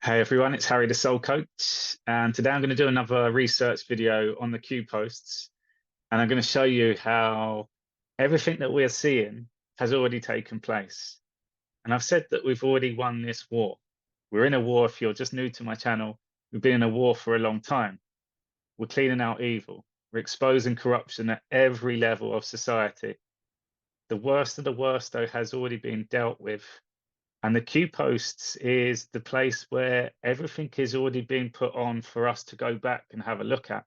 Hey everyone, it's Harry the Soul Coach, and today I'm going to do another research video on the Q posts, and I'm going to show you how everything that we're seeing has already taken place. And I've said that we've already won this war. We're in a war. If you're just new to my channel, we've been in a war for a long time. We're cleaning out evil. We're exposing corruption at every level of society. The worst of the worst, though, has already been dealt with. And the Q posts is the place where everything is already being put on for us to go back and have a look at.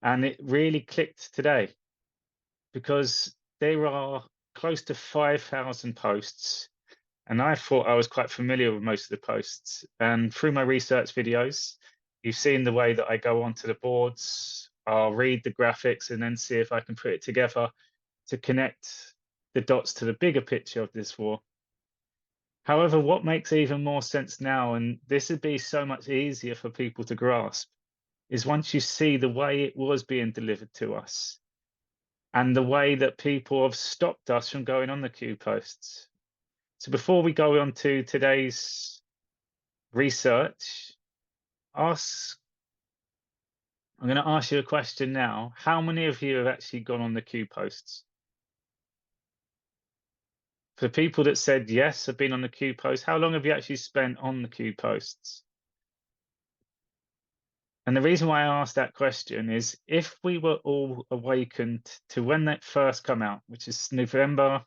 And it really clicked today because there are close to 5,000 posts. And I thought I was quite familiar with most of the posts. And through my research videos, you've seen the way that I go onto the boards. I'll read the graphics and then see if I can put it together to connect the dots to the bigger picture of this war. However, what makes even more sense now, and this would be so much easier for people to grasp, is once you see the way it was being delivered to us and the way that people have stopped us from going on the queue posts. So before we go on to today's research, ask I'm going to ask you a question now. How many of you have actually gone on the queue posts? For people that said yes, have been on the queue posts, how long have you actually spent on the queue posts? And the reason why I asked that question is if we were all awakened to when that first come out, which is November,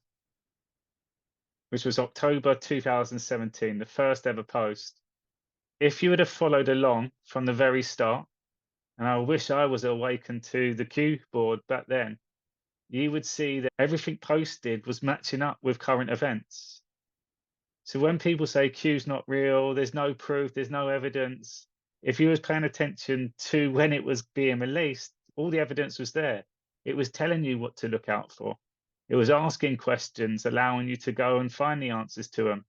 which was October 2017, the first ever post, if you would have followed along from the very start, and I wish I was awakened to the Q board back then, you would see that everything posted was matching up with current events. So when people say Q's not real, there's no proof, there's no evidence, if you was paying attention to when it was being released, all the evidence was there. It was telling you what to look out for. It was asking questions, allowing you to go and find the answers to them.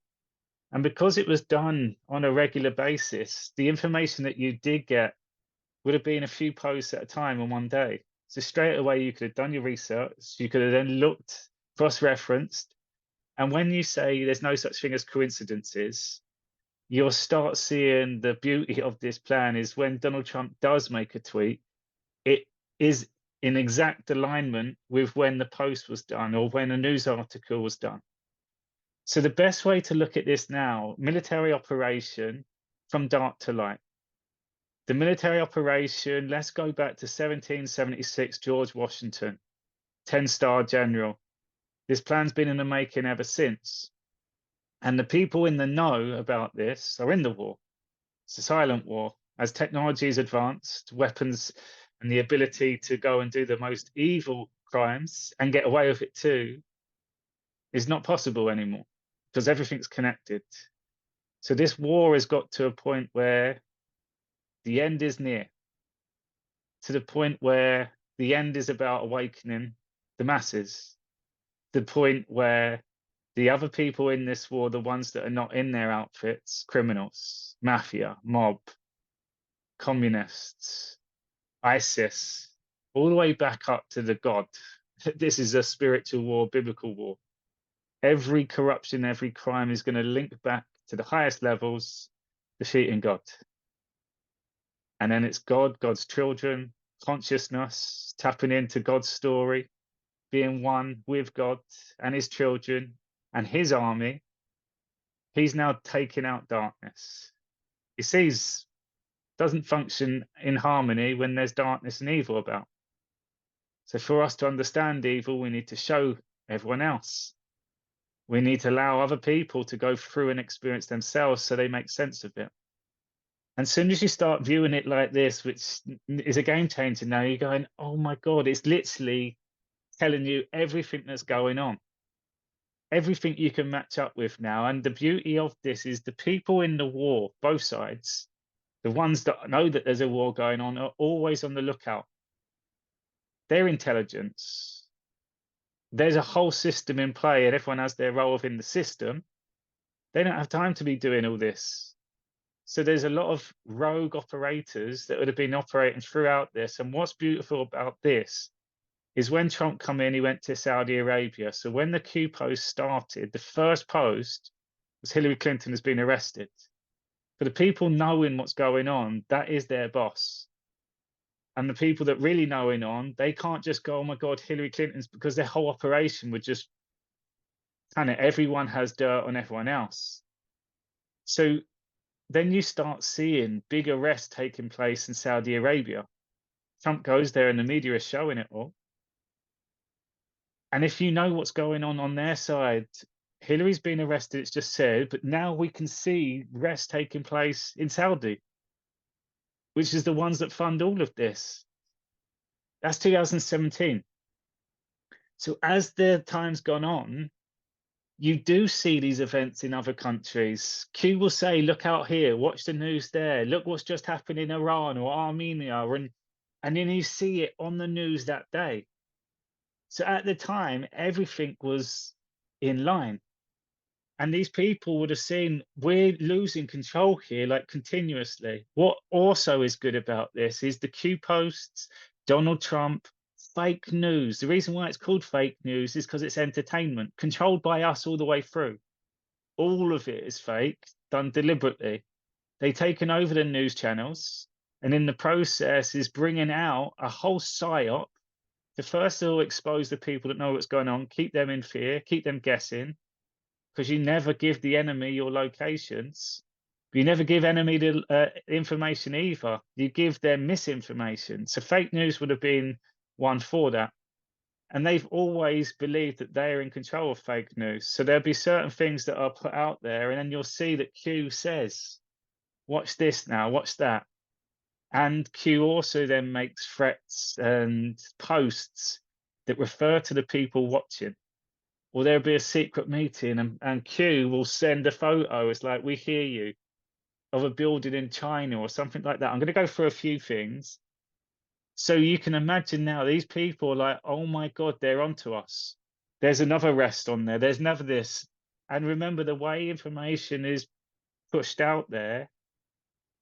And because it was done on a regular basis, the information that you did get would have been a few posts at a time in one day. So straight away, you could have done your research. You could have then looked, cross-referenced. And when you say there's no such thing as coincidences, you'll start seeing the beauty of this plan is when Donald Trump does make a tweet, it is in exact alignment with when the post was done or when a news article was done. So the best way to look at this now, military operation from dark to light. The military operation, let's go back to 1776, George Washington, 10-star general. This plan's been in the making ever since. And the people in the know about this are in the war. It's a silent war. As technology is advanced, weapons and the ability to go and do the most evil crimes and get away with it too is not possible anymore because everything's connected. So this war has got to a point where the end is near, to the point where the end is about awakening the masses, the point where the other people in this war, the ones that are not in their outfits, criminals, mafia, mob, communists, ISIS, all the way back up to the God. This is a spiritual war, biblical war. Every corruption, every crime is going to link back to the highest levels, defeating God. And then it's God, God's children, consciousness, tapping into God's story, being one with God and his children and his army. He's now taking out darkness. He sees doesn't function in harmony when there's darkness and evil about. So for us to understand evil, we need to show everyone else. We need to allow other people to go through and experience themselves so they make sense of it. And as soon as you start viewing it like this, which is a game changer now, you're going, oh my God, it's literally telling you everything that's going on, everything you can match up with now. And the beauty of this is the people in the war, both sides, the ones that know that there's a war going on are always on the lookout. Their intelligence, there's a whole system in play and everyone has their role within the system. They don't have time to be doing all this. So there's a lot of rogue operators that would have been operating throughout this. And what's beautiful about this is when Trump come in, he went to Saudi Arabia. So when the Q post started, the first post was Hillary Clinton has been arrested. For the people knowing what's going on, that is their boss. And the people that really knowing on, they can't just go, oh my God, Hillary Clinton's, because their whole operation would just kind of, everyone has dirt on everyone else. So then you start seeing big arrests taking place in Saudi Arabia. Trump goes there and the media is showing it all. And if you know what's going on their side, Hillary's been arrested, it's just said, but now we can see arrests taking place in Saudi, which is the ones that fund all of this. That's 2017. So as the time's gone on, you do see these events in other countries. Q will say, look out here, watch the news there, look what's just happened in Iran or Armenia, and then you see it on the news that day. So at the time, everything was in line. And these people would have seen we're losing control here, like continuously. What also is good about this is the Q posts, Donald Trump, fake news. The reason why it's called fake news is because it's entertainment, controlled by us all the way through. All of it is fake, done deliberately. They've taken over the news channels, and in the process is bringing out a whole psyop to first of all expose the people that know what's going on, keep them in fear, keep them guessing, because you never give the enemy your locations. You never give enemy the information either. You give them misinformation. So fake news would have been one for that. And they've always believed that they are in control of fake news. So there'll be certain things that are put out there, and then you'll see that Q says, watch this now, watch that. And Q also then makes threats and posts that refer to the people watching. Or there'll be a secret meeting, and Q will send a photo. It's like, we hear you, of a building in China or something like that. I'm going to go through a few things. So you can imagine now these people are like, oh my God, they're onto us. There's another arrest on there. There's never this. And remember, the way information is pushed out there,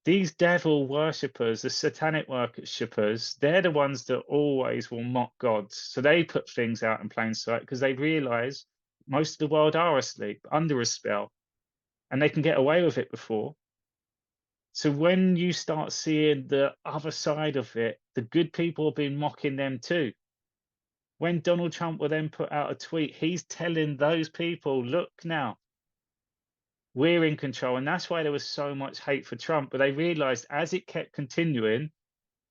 these devil worshippers, the satanic worshippers, they're the ones that always will mock gods. So they put things out in plain sight because they realize most of the world are asleep, under a spell, and they can get away with it before. So when you start seeing the other side of it, the good people have been mocking them too. When Donald Trump will then put out a tweet, he's telling those people, look now, we're in control. And that's why there was so much hate for Trump. But they realized as it kept continuing,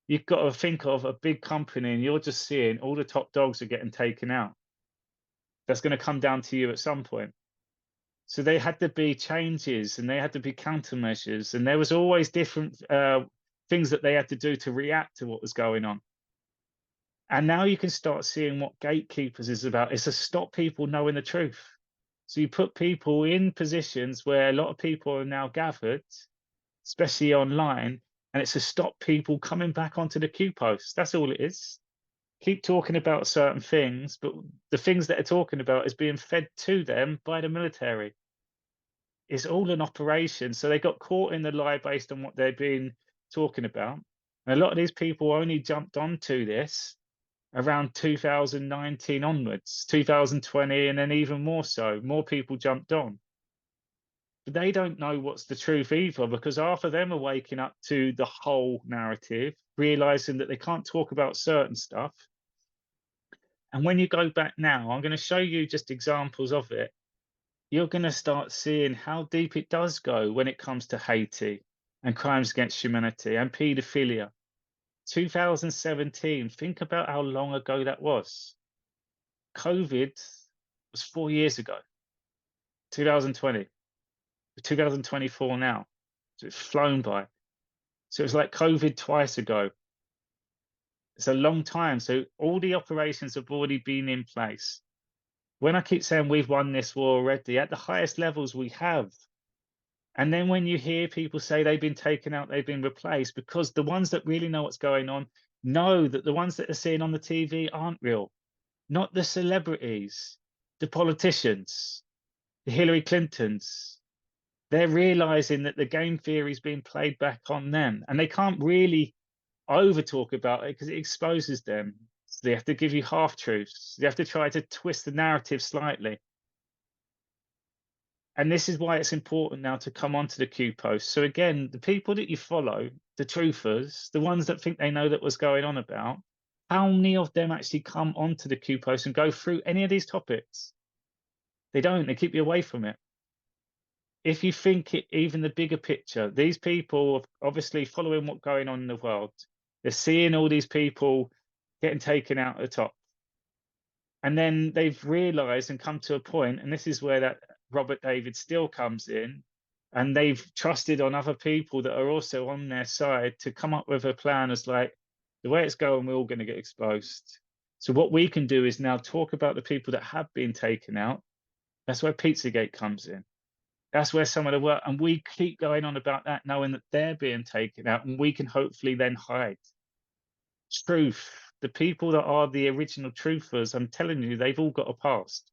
you've got to think of a big company and you're just seeing all the top dogs are getting taken out. That's going to come down to you at some point. So they had to be changes and they had to be countermeasures. And there was always different things that they had to do to react to what was going on. And now you can start seeing what Gatekeepers is about. It's to stop people knowing the truth. So you put people in positions where a lot of people are now gathered, especially online, and it's to stop people coming back onto the Q posts. That's all it is. Keep talking about certain things, but the things that they're talking about is being fed to them by the military. It's all an operation. So they got caught in the lie based on what they've been talking about. And a lot of these people only jumped onto this around 2019 onwards, 2020, and then even more so, more people jumped on. But they don't know what's the truth either, because half of them are waking up to the whole narrative, realizing that they can't talk about certain stuff. And when you go back now, I'm going to show you just examples of it. You're going to start seeing how deep it does go when it comes to Haiti and crimes against humanity and paedophilia. 2017, think about how long ago that was. COVID was 4 years ago, 2020, 2024 now. So it's flown by. So it's like COVID twice ago. It's a long time. So all the operations have already been in place. When I keep saying we've won this war already, at the highest levels we have. And then when you hear people say they've been taken out, they've been replaced, because the ones that really know what's going on know that the ones that are seen on the TV aren't real. Not the celebrities, the politicians, the Hillary Clintons. They're realizing that the game theory is being played back on them, and they can't really over talk about it because it exposes them. So they have to give you half truths. They have to try to twist the narrative slightly. And this is why it's important now to come onto the Q post. So again, the people that you follow, the truthers, the ones that think they know that what's going on about, how many of them actually come onto the Q post and go through any of these topics? They don't. They keep you away from it. If you think it, even the bigger picture, these people are obviously following what's going on in the world. They're seeing all these people getting taken out at the top. And then they've realized and come to a point, and this is where that Robert David Steele comes in, and they've trusted on other people that are also on their side to come up with a plan as like, the way it's going, we're all going to get exposed. So what we can do is now talk about the people that have been taken out. That's where Pizzagate comes in. That's where some of the work, and we keep going on about that, knowing that they're being taken out, and we can hopefully then hide. Truth. The people that are the original truthers, I'm telling you, they've all got a past.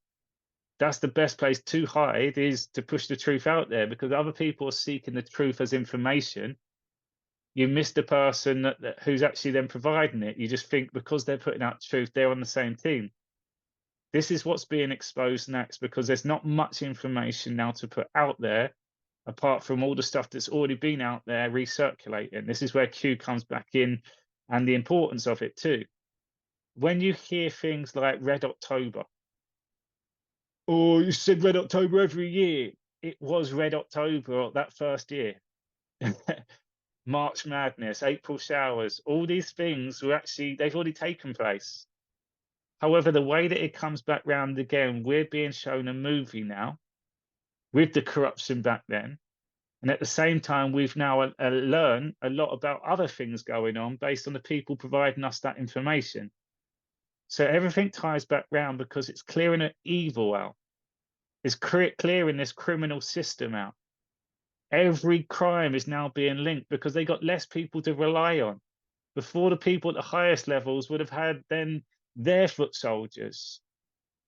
That's the best place to hide, is to push the truth out there, because other people are seeking the truth as information. You miss the person who's actually then providing it. You just think because they're putting out truth, they're on the same team. This is what's being exposed next, because there's not much information now to put out there apart from all the stuff that's already been out there recirculating. This is where Q comes back in, and the importance of it too. When you hear things like Red October, oh, you said Red October every year. It was Red October that first year. March Madness, April showers, all these things were actually, they've already taken place. However, the way that it comes back round again, we're being shown a movie now with the corruption back then. And at the same time, we've now learned a lot about other things going on based on the people providing us that information. So everything ties back round because it's clearing an evil out. It's clearing this criminal system out. Every crime is now being linked because they got less people to rely on. Before, the people at the highest levels would have had then their foot soldiers.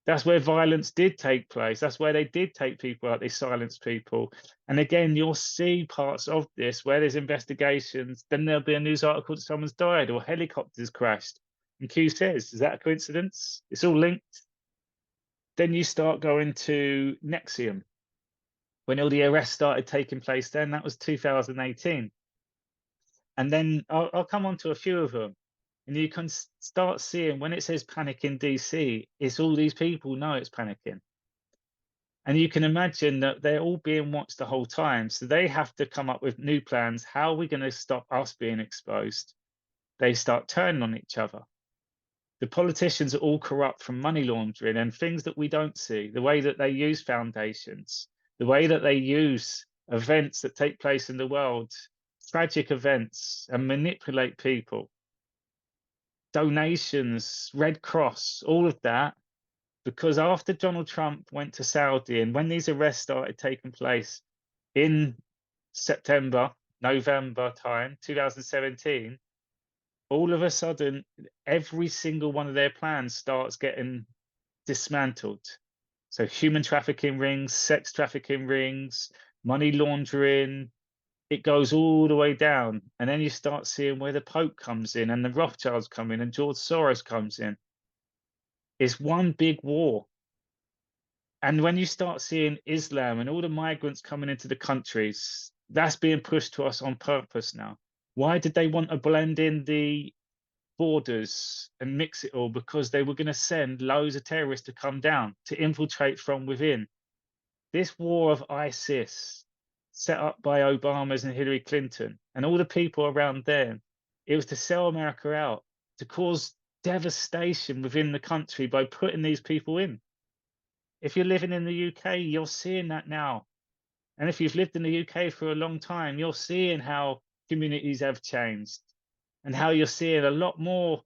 That's where violence did take place. That's where they did take people out. They silenced people. And again, you'll see parts of this where there's investigations. Then there'll be a news article that someone's died or helicopters crashed. And Q says, is that a coincidence? It's all linked. Then you start going to Nexium. When all the arrests started taking place then, that was 2018. And then I'll come on to a few of them. And you can start seeing when it says panic in DC, it's all these people know it's panicking. And you can imagine that they're all being watched the whole time. So they have to come up with new plans. How are we going to stop us being exposed? They start turning on each other. The politicians are all corrupt from money laundering and things that we don't see, the way that they use foundations, the way that they use events that take place in the world, tragic events, and manipulate people. Donations, Red Cross, all of that, because after Donald Trump went to Saudi and when these arrests started taking place in September, November time, 2017, all of a sudden, every single one of their plans starts getting dismantled. So human trafficking rings, sex trafficking rings, money laundering, it goes all the way down. And then you start seeing where the Pope comes in and the Rothschilds come in and George Soros comes in. It's one big war. And when you start seeing Islam and all the migrants coming into the countries, that's being pushed to us on purpose now. Why did they want to blend in the borders and mix it all? Because they were going to send loads of terrorists to come down to infiltrate from within. This war of ISIS, set up by Obama's and Hillary Clinton and all the people around them, it was to sell America out, to cause devastation within the country by putting these people in. If you're living in the UK, you're seeing that now. And if you've lived in the UK for a long time, you're seeing how communities have changed and how you're seeing a lot more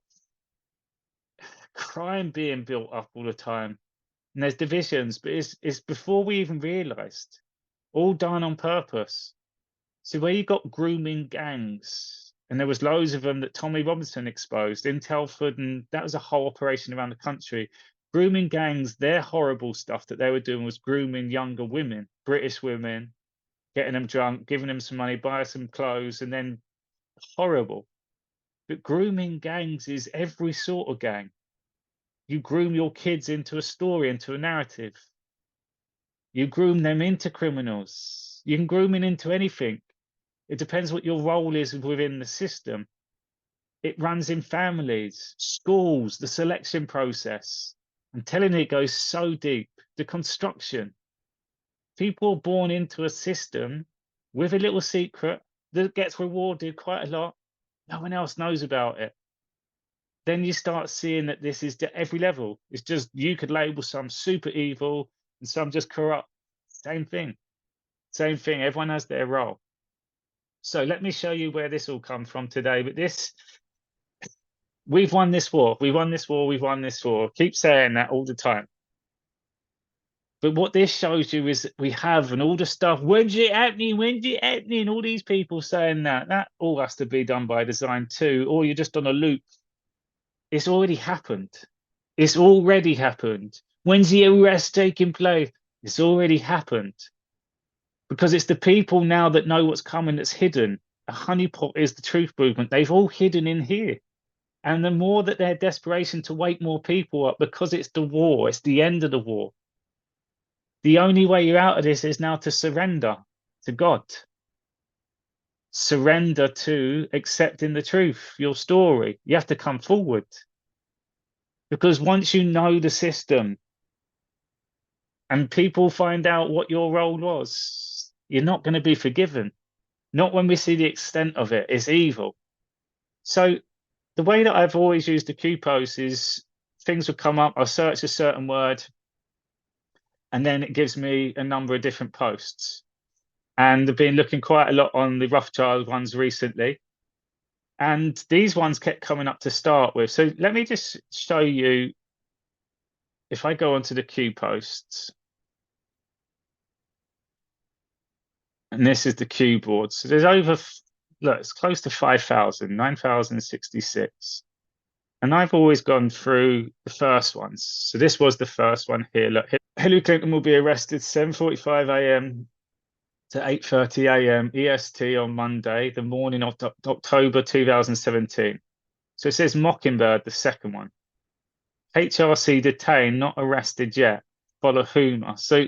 crime being built up all the time. And there's divisions, but it's before we even realized, all done on purpose. So where you got grooming gangs, and there was loads of them that Tommy Robinson exposed in Telford, and that was a whole operation around the country. Grooming gangs, their horrible stuff that they were doing was grooming younger women, British women, getting them drunk, giving them some money, buy some clothes, and then horrible. But grooming gangs is every sort of gang. You groom your kids into a story, into a narrative. You groom them into criminals. You can groom them into anything. It depends what your role is within the system. It runs in families, schools, the selection process. I'm telling you, it goes so deep. The construction. People are born into a system with a little secret that gets rewarded quite a lot. No one else knows about it. Then you start seeing that this is at every level. It's just you could label some super evil and some just corrupt. Same thing. Same thing. Everyone has their role. So let me show you where this all comes from today. But this, we've won this war. We won this war. We've won this war. Keep saying that all the time. But what this shows you is that we have, and all the stuff, when's it happening? When's it happening? All these people saying that all has to be done by design too, or you're just on a loop. It's already happened. It's already happened. When's the arrest taking place? It's already happened. Because it's the people now that know what's coming that's hidden. A honeypot is the truth movement. They've all hidden in here. And the more that their desperation to wake more people up, because it's the war, it's the end of the war. The only way you're out of this is now to surrender to God. Surrender to accepting the truth, your story. You have to come forward. Because once you know the system and people find out what your role was, you're not going to be forgiven. Not when we see the extent of it. It's evil. So the way that I've always used the Q post is things will come up, I'll search a certain word, and then it gives me a number of different posts. And I've been looking quite a lot on the Rothschild ones recently. And these ones kept coming up to start with. So let me just show you, if I go onto the Q posts, and this is the Q board. So there's over, look, it's close to 5,000, 9,066. And I've always gone through the first ones. So this was the first one here. Look, Hillary Clinton will be arrested 7:45 a.m. to 8:30 a.m. EST on Monday, the morning of October 2017. So it says Mockingbird, the second one. HRC detained, not arrested yet. Follow Hoomer. So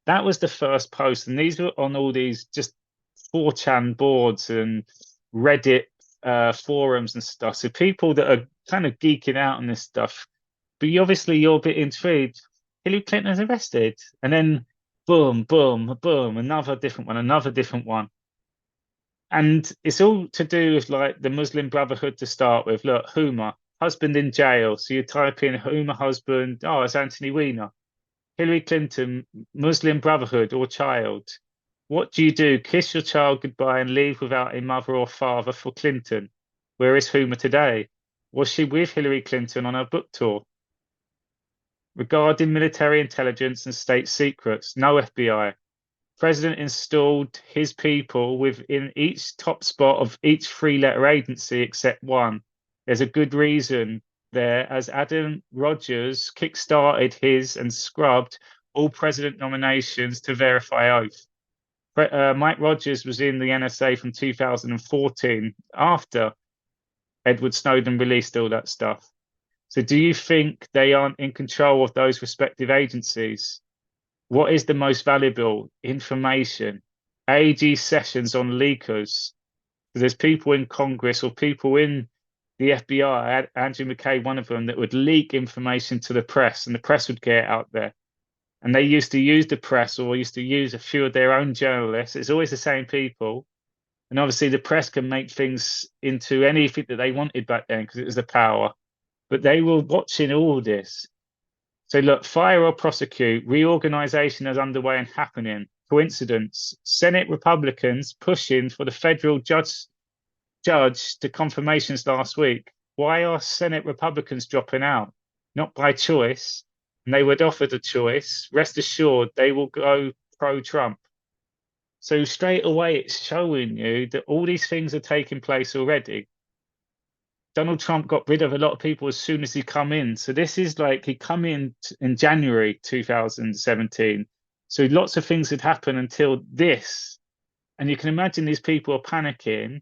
that was the first post. And these were on all these just 4chan boards and Reddit forums and stuff. So people that are kind of geeking out on this stuff. But obviously you're a bit intrigued. Hillary Clinton is arrested. And then boom, boom, boom, another different one, another different one. And it's all to do with like the Muslim Brotherhood to start with. Look, Hoomer, husband in jail. So you type in Hoomer husband. Oh, it's Anthony Weiner. Hillary Clinton, Muslim Brotherhood or child. What do you do? Kiss your child goodbye and leave without a mother or father for Clinton. Where is Hoomer today? Was she with Hillary Clinton on her book tour? Regarding military intelligence and state secrets, no FBI. President installed his people within each top spot of each three-letter agency except one. There's a good reason there, as Adam Rogers kick-started his and scrubbed all president nominations to verify oath. Mike Rogers was in the NSA from 2014 after Edward Snowden released all that stuff. So do you think they aren't in control of those respective agencies? What is the most valuable information? AG sessions on leakers. There's people in Congress or people in the FBI, Andrew McKay, one of them, that would leak information to the press and the press would get it out there. And they used to use the press or used to use a few of their own journalists. It's always the same people. And obviously the press can make things into anything that they wanted back then because it was the power. But they were watching all this. So look, fire or prosecute, reorganization is underway and happening. Coincidence, Senate Republicans pushing for the federal judge to confirmations last week. Why are Senate Republicans dropping out? Not by choice. And they were offered a choice. Rest assured, they will go pro-Trump. So straight away, it's showing you that all these things are taking place already. Donald Trump got rid of a lot of people as soon as he come in. So this is like he come in January 2017. So lots of things had happened until this. And you can imagine these people are panicking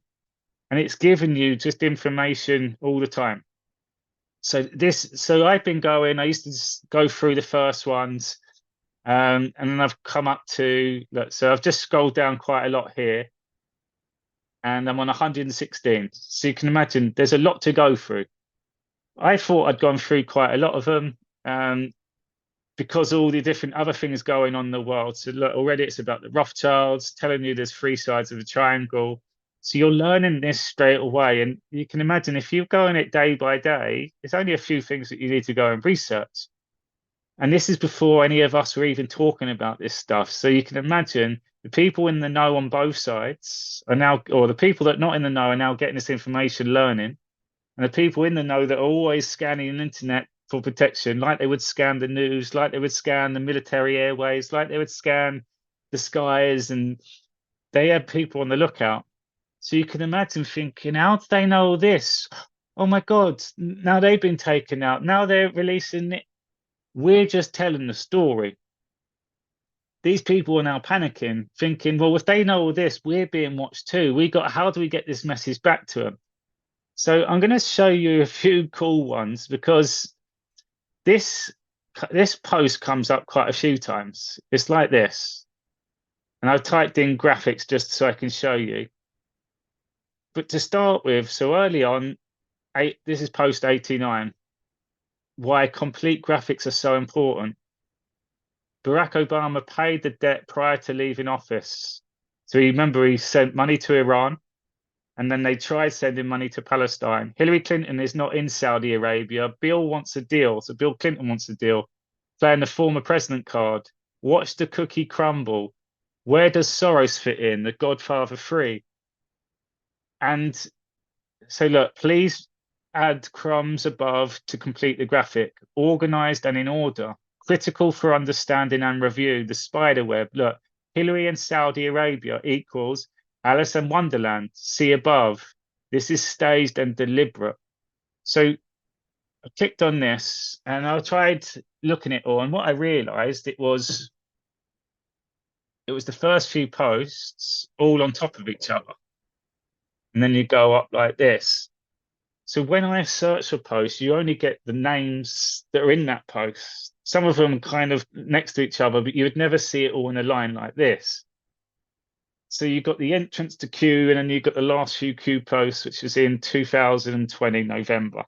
and it's giving you just information all the time. So I've been going, I used to just go through the first ones And then I've come up to, look, so I've just scrolled down quite a lot here, and I'm on 116. So you can imagine there's a lot to go through. I thought I'd gone through quite a lot of them, because all the different other things going on in the world. So look, already it's about the Rothschilds, telling you there's three sides of the triangle. So you're learning this straight away. And you can imagine if you're going it day by day, there's only a few things that you need to go and research. And this is before any of us were even talking about this stuff. So you can imagine the people in the know on both sides are now, or the people that are not in the know are now getting this information, learning. And the people in the know that are always scanning the internet for protection, like they would scan the news, like they would scan the military airways, like they would scan the skies, and they have people on the lookout. So you can imagine thinking, how do they know all this? Oh my God, now they've been taken out. Now they're releasing it. We're just telling the story. These people are now panicking, thinking, well, if they know all this, we're being watched too. How do we get this message back to them? So I'm going to show you a few cool ones, because this post comes up quite a few times. It's like this, and I've typed in graphics just so I can show you. But to start with, so early on, this is post 89. Why complete graphics are so important. Barack Obama paid the debt prior to leaving office. So you remember he sent money to Iran, and then they tried sending money to Palestine. Hillary Clinton is not in Saudi Arabia. Bill wants a deal. So Bill Clinton wants a deal. Playing the former president card. Watch the cookie crumble. Where does Soros fit in? The Godfather 3. And so look, please add crumbs above to complete the graphic. Organized and in order. Critical for understanding and review. The spider web. Look, Hillary and Saudi Arabia equals Alice in Wonderland. See above. This is staged and deliberate. So I clicked on this and I tried looking at it all, and what I realized it was the first few posts all on top of each other, and then you go up like this. So when I search for posts, you only get the names that are in that post. Some of them kind of next to each other, but you would never see it all in a line like this. So you've got the entrance to Q, and then you've got the last few Q posts, which was in 2020, November.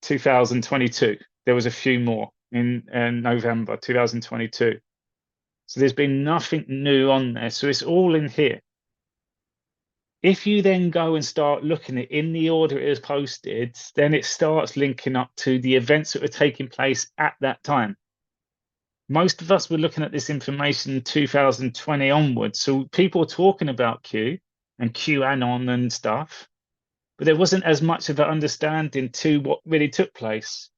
2022. There was a few more in November 2022. So there's been nothing new on there. So it's all in here. If you then go and start looking at it in the order it is posted, then it starts linking up to the events that were taking place at that time. Most of us were looking at this information in 2020 onwards. So people were talking about Q and QAnon and stuff, but there wasn't as much of an understanding to what really took place.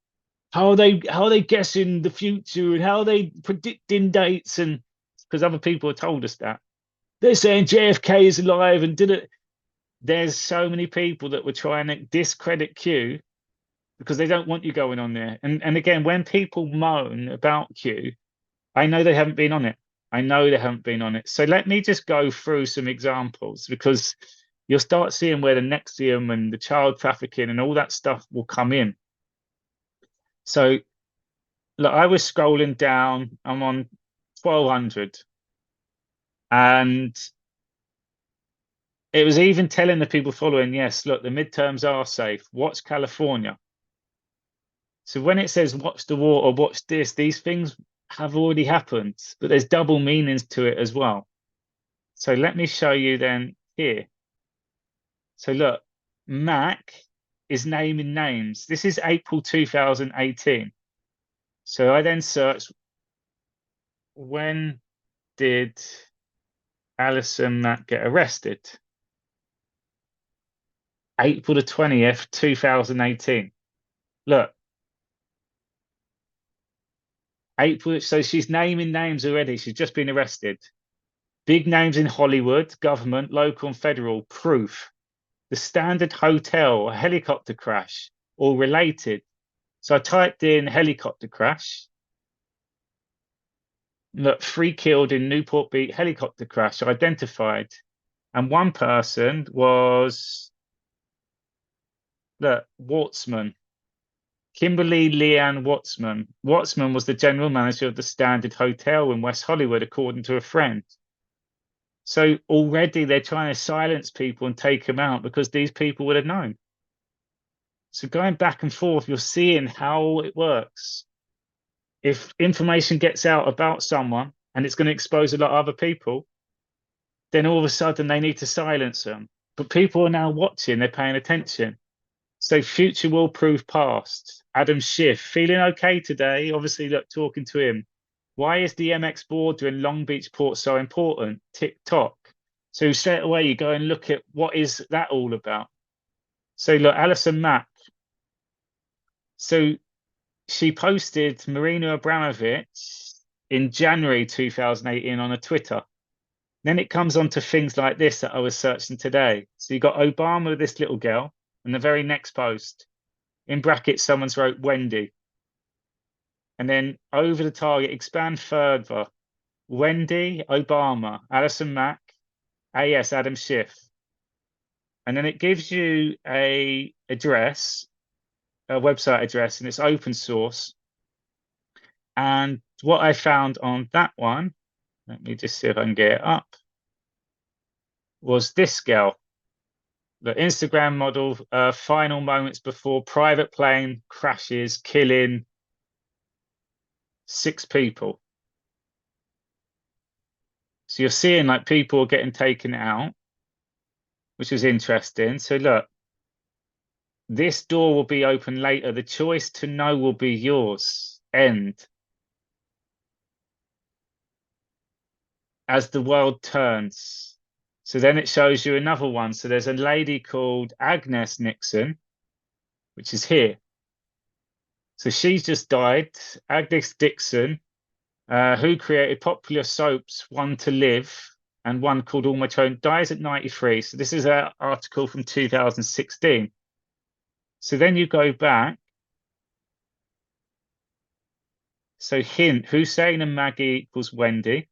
How are they guessing the future, and how are they predicting dates? And because other people have told us that. They're saying JFK is alive and did it. There's so many people that were trying to discredit Q because they don't want you going on there. And again, when people moan about Q, I know they haven't been on it. I know they haven't been on it. So let me just go through some examples, because you'll start seeing where the Nexium and the child trafficking and all that stuff will come in. So look, I was scrolling down. I'm on 1200, and it was even telling the people following, yes, look, the midterms are safe. Watch California. So when it says watch the war or watch this, these things have already happened, but there's double meanings to it as well. So let me show you then here. So look, Mac is naming names. This is April 2018. So I then search, when did Alison Mack get arrested? April the 20th, 2018. Look, April, so she's naming names already. She's just been arrested. Big names in Hollywood, government, local and federal, proof. The Standard Hotel, a helicopter crash, all related. So I typed in helicopter crash. Look, 3 killed in Newport Beach helicopter crash identified. And one person was, look, Wartsman. Kimberly Leanne Watsman. Watsman was the general manager of the Standard Hotel in West Hollywood, according to a friend. So already they're trying to silence people and take them out because these people would have known. So going back and forth, you're seeing how it works. If information gets out about someone and it's going to expose a lot of other people, then all of a sudden they need to silence them. But people are now watching, they're paying attention. So future will prove past. Adam Schiff, feeling okay today? Obviously, look, talking to him. Why is the MX border in Long Beach Port so important? TikTok. So straight away you go and look at what is that all about. So look, Alison Mack. So she posted Marina Abramovich in January 2018 on a Twitter. Then it comes on to things like this that I was searching today. So you got Obama with this little girl, and the very next post, in brackets, someone's wrote Wendy. And then over the target, expand further. Wendy, Obama, Alison Mack, AS, Adam Schiff. And then it gives you a address, a website address, and it's open source. And what I found on that one, let me just see if I can get it up, was this girl. The Instagram model, final moments before private plane crashes, killing 6 people. So you're seeing like people are getting taken out, which is interesting. So look, this door will be open later. The choice to know will be yours. End. As the world turns. So then it shows you another one. So there's a lady called Agnes Nixon, which is here. So she's just died. Agnes Dixon, who created popular soaps One to Live and one called All My Children, dies at 93. So this is an article from 2016. So then you go back. So hint, Hussein and Maggie equals Wendy.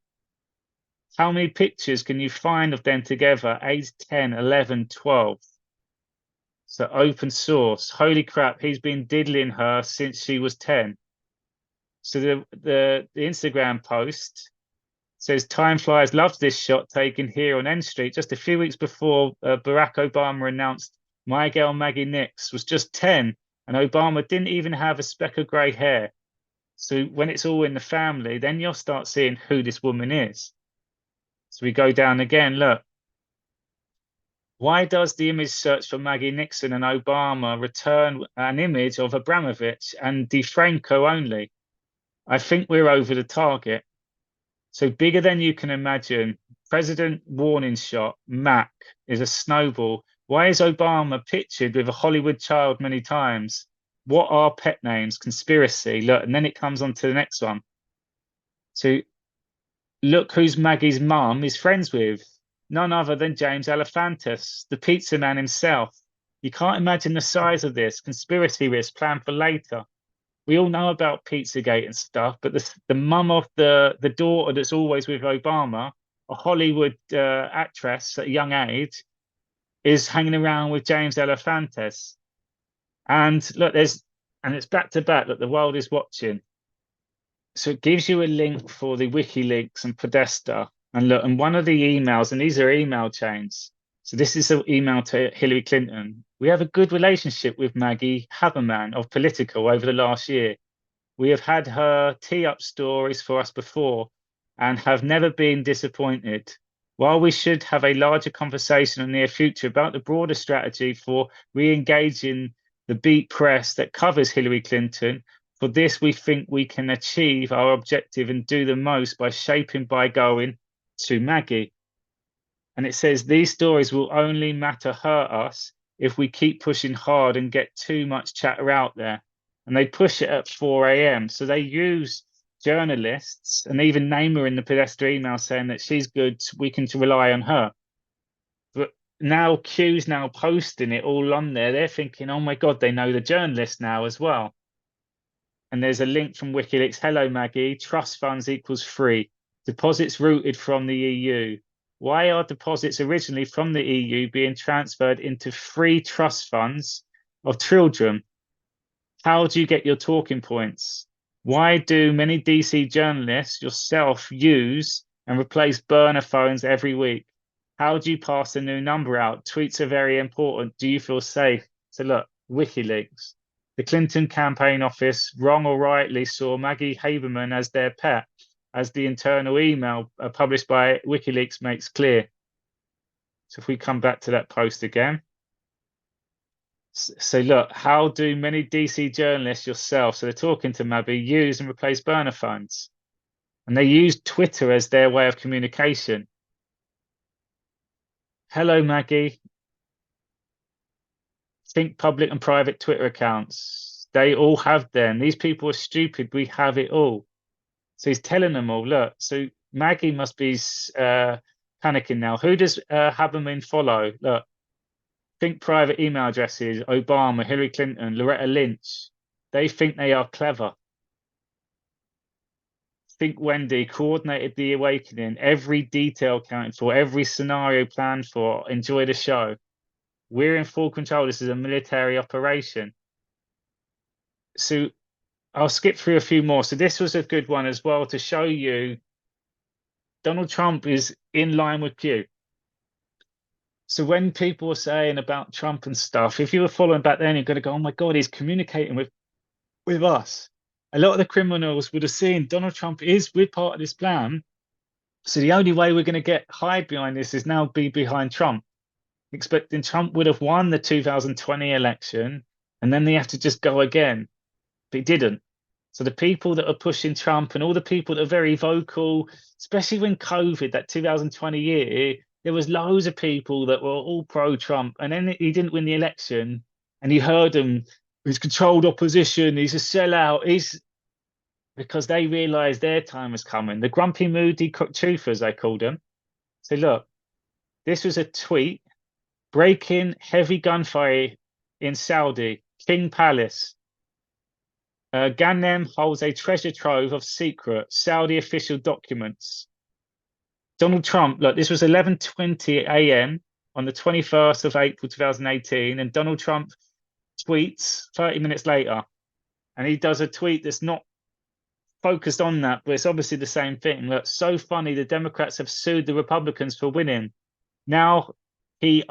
How many pictures can you find of them together? 8, 10, 11, 12. So open source. Holy crap, he's been diddling her since she was 10. So the Instagram post says, time flies, loves this shot taken here on N Street just a few weeks before Barack Obama announced my girl Maggie Nix was just 10 and Obama didn't even have a speck of grey hair. So when it's all in the family, then you'll start seeing who this woman is. So we go down again, look. Why does the image search for Maggie Nixon and Obama return an image of Abramovich and DeFranco only? I think we're over the target. So bigger than you can imagine. President warning shot, Mac, is a snowball. Why is Obama pictured with a Hollywood child many times? What are pet names? Conspiracy. Look, and then it comes on to the next one. So look who's Maggie's mum is friends with. None other than James Alefantis, the pizza man himself. You can't imagine the size of this. Conspiracy risk planned for later. We all know about Pizzagate and stuff, but the mum of the daughter that's always with Obama, a Hollywood actress at a young age, is hanging around with James Alefantis. And look, it's back to back that the world is watching. So it gives you a link for the WikiLeaks and Podesta. And look, and one of the emails, and these are email chains. So this is an email to Hillary Clinton. We have a good relationship with Maggie Haberman of Politico over the last year. We have had her tee up stories for us before and have never been disappointed. While we should have a larger conversation in the near future about the broader strategy for re-engaging the beat press that covers Hillary Clinton, for this, we think we can achieve our objective and do the most by shaping by going to Maggie. And it says these stories will only hurt us if we keep pushing hard and get too much chatter out there. And they push it at 4 a.m. So they use journalists and even name her in the Podesta email saying that she's good, we can rely on her. But now Q's now posting it all on there. They're thinking, oh my God, they know the journalist now as well. And there's a link from WikiLeaks. Hello, Maggie. Trust funds equals free. Deposits routed from the EU. Why are deposits originally from the EU being transferred into free trust funds of children? How do you get your talking points? Why do many DC journalists, yourself, use and replace burner phones every week? How do you pass a new number out? Tweets are very important. Do you feel safe? So look, WikiLeaks. The Clinton campaign office, wrong or rightly, saw Maggie Haberman as their pet, as the internal email published by WikiLeaks makes clear. So if we come back to that post again. So look, how do many DC journalists, yourself, so they're talking to Maggie, use and replace burner phones? And they use Twitter as their way of communication. Hello, Maggie. Think public and private Twitter accounts. They all have them. These people are stupid. We have it all. So he's telling them all, look, so Maggie must be panicking now. Who does Haberman follow? Look, think private email addresses, Obama, Hillary Clinton, Loretta Lynch. They think they are clever. Think Wendy coordinated the awakening, every detail counted for, every scenario planned for. Enjoy the show. We're in full control. This is a military operation. So I'll skip through a few more. So this was a good one as well to show you Donald Trump is in line with Q. So when people are saying about Trump and stuff, if you were following back then, you're going to go, oh my God, he's communicating with us. A lot of the criminals would have seen Donald Trump we're part of this plan. So the only way we're going to hide behind this is now be behind Trump. Expecting Trump would have won the 2020 election and then they have to just go again. But he didn't. So the people that are pushing Trump and all the people that are very vocal, especially when COVID, that 2020 year, there was loads of people that were all pro-Trump. And then he didn't win the election. And you heard him, he's controlled opposition, he's a sellout. Because they realised their time was coming. The grumpy, moody truthers, they called them. So look, this was a tweet. Breaking heavy gunfire in Saudi, King Palace. Ghanem holds a treasure trove of secret Saudi official documents. Donald Trump, look, this was 11:20 a.m. on the 21st of April 2018, and Donald Trump tweets 30 minutes later. And he does a tweet that's not focused on that, but it's obviously the same thing. Look, so funny, the Democrats have sued the Republicans for winning. Now he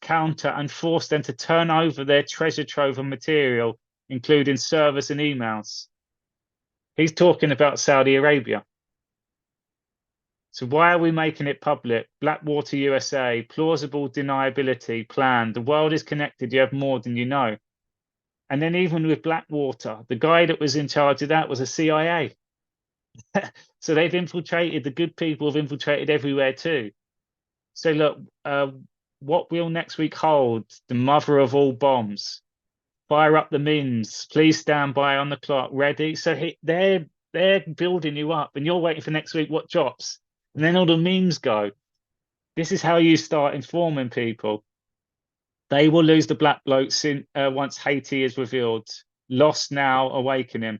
counter and forced them to turn over their treasure trove of material, including servers and emails. He's talking about Saudi Arabia. So why are we making it public? Blackwater USA, plausible deniability, plan. The world is connected. You have more than you know. And then even with Blackwater, the guy that was in charge of that was a CIA. So they've infiltrated, the good people have infiltrated everywhere too. So look, what will next week hold? The mother of all bombs. Fire up the memes. Please stand by on the clock. Ready? So they're building you up, and you're waiting for next week. What drops? And then all the memes go. This is how you start informing people. They will lose the black bloke once Haiti is revealed. Lost now, awakening.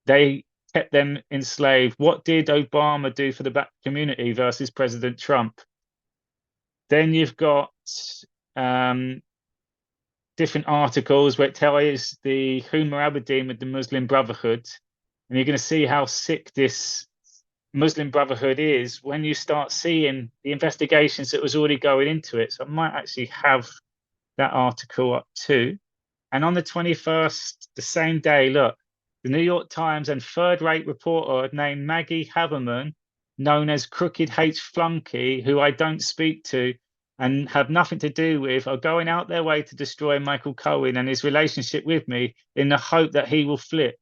They kept them enslaved. What did Obama do for the black community versus President Trump? Then you've got different articles where it tells the Huma Abedin with the Muslim Brotherhood. And you're going to see how sick this Muslim Brotherhood is when you start seeing the investigations that was already going into it. So I might actually have that article up too. And on the 21st, the same day, look, the New York Times and third-rate reporter named Maggie Haberman, known as Crooked H Flunky, who I don't speak to and have nothing to do with, are going out their way to destroy Michael Cohen and his relationship with me in the hope that he will flip.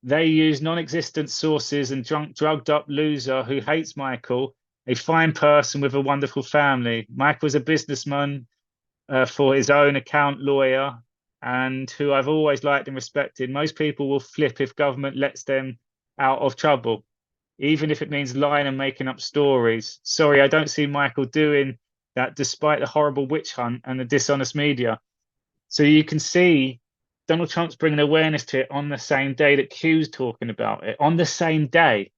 They use non-existent sources and drugged up loser who hates Michael, a fine person with a wonderful family. Michael's a businessman for his own account lawyer, and who I've always liked and respected. Most people will flip if government lets them out of trouble, even if it means lying and making up stories. Sorry, I don't see Michael doing that despite the horrible witch hunt and the dishonest media. So you can see Donald Trump's bringing awareness to it on the same day that Q's talking about it, on the same day.